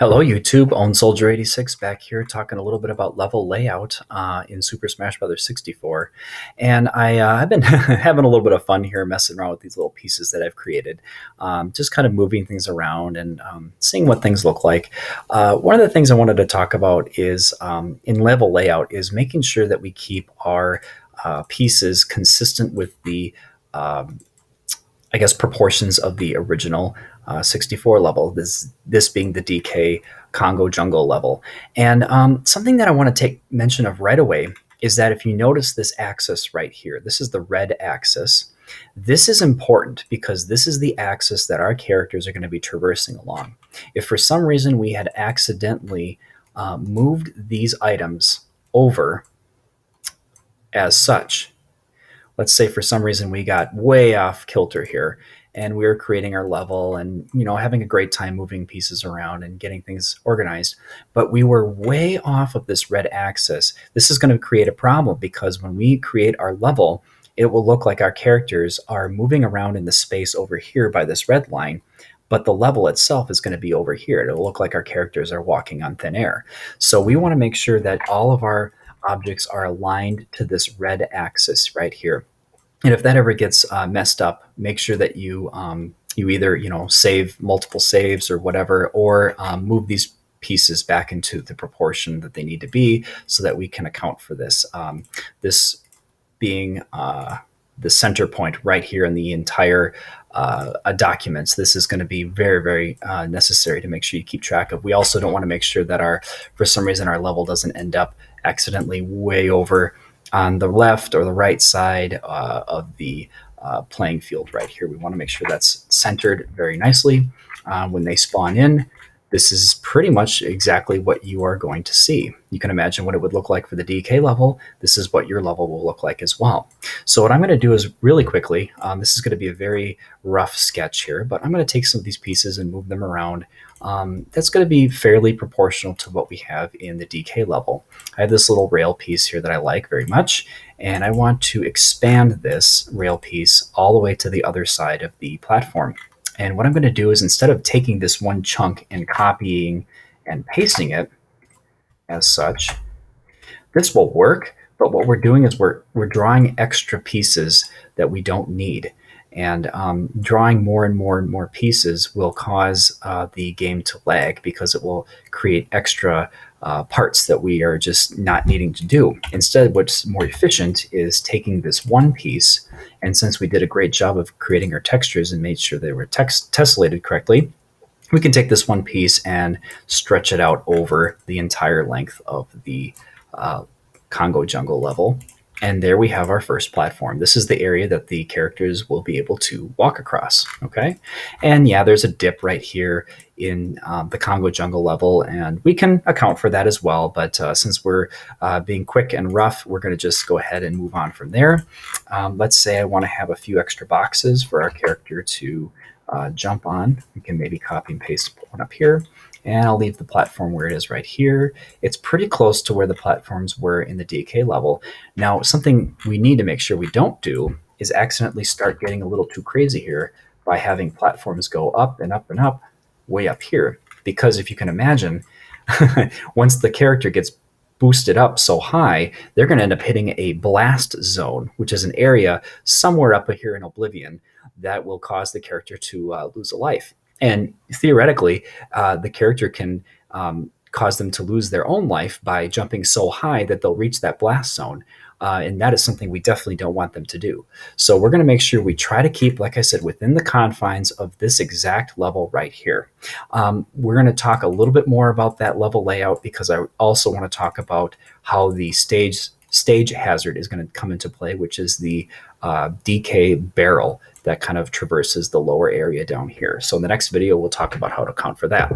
Hello, YouTube. Own Soldier 86 back here talking a little bit about level layout in Super Smash Bros. 64. And I've been having a little bit of fun here messing around with these little pieces that I've created, just kind of moving things around and seeing what things look like. One of the things I wanted to talk about is in level layout is making sure that we keep our pieces consistent with the I guess, proportions of the original 64 level, this being the DK Congo jungle level. And something that I want to take mention of right away is that if you notice this axis right here, this is the red axis. This is important because this is the axis that our characters are going to be traversing along. If for some reason we had accidentally moved these items over as such, let's say for some reason we got way off kilter here and we were creating our level and having a great time moving pieces around and getting things organized, but we were way off of this red axis. This is going to create a problem because when we create our level, it will look like our characters are moving around in the space over here by this red line, but the level itself is going to be over here. It'll look like our characters are walking on thin air. So we want to make sure that all of our objects are aligned to this red axis right here. And if that ever gets messed up, make sure that you either save multiple saves or whatever, or move these pieces back into the proportion that they need to be, so that we can account for this. This being the center point right here in the entire documents. This is going to be very, very necessary to make sure you keep track of. We also don't want to make sure that for some reason our level doesn't end up accidentally way over on the left or the right side of the playing field right here. We want to make sure that's centered very nicely. When they spawn in, this is pretty much exactly what you are going to see. You can imagine what it would look like for the DK level. This is what your level will look like as well. So what I'm going to do is really quickly, this is going to be a very rough sketch here, but I'm going to take some of these pieces and move them around. That's going to be fairly proportional to what we have in the DK level. I have this little rail piece here that I like very much, and I want to expand this rail piece all the way to the other side of the platform. And what I'm going to do is, instead of taking this one chunk and copying and pasting it as such, this will work, but what we're doing is we're drawing extra pieces that we don't need. And drawing more and more and more pieces will cause the game to lag, because it will create extra parts that we are just not needing to do. Instead, what's more efficient is taking this one piece, and since we did a great job of creating our textures and made sure they were tessellated correctly, we can take this one piece and stretch it out over the entire length of the Congo jungle level. And there we have our first platform. This is the area that the characters will be able to walk across, okay? And yeah, there's a dip right here in the Congo jungle level, and we can account for that as well, but since we're being quick and rough, we're gonna just go ahead and move on from there. Let's say I wanna have a few extra boxes for our character to jump on. We can maybe copy and paste one up here. And I'll leave the platform where it is right here. It's pretty close to where the platforms were in the DK level. Now, something we need to make sure we don't do is accidentally start getting a little too crazy here by having platforms go up and up and up, way up here. Because if you can imagine, once the character gets boosted up so high, they're going to end up hitting a blast zone, which is an area somewhere up here in Oblivion that will cause the character to lose a life. And theoretically, the character can cause them to lose their own life by jumping so high that they'll reach that blast zone. And that is something we definitely don't want them to do. So we're going to make sure we try to keep, like I said, within the confines of this exact level right here. We're going to talk a little bit more about that level layout, because I also want to talk about how the stage hazard is going to come into play, which is the DK barrel that kind of traverses the lower area down here. So in the next video, we'll talk about how to account for that.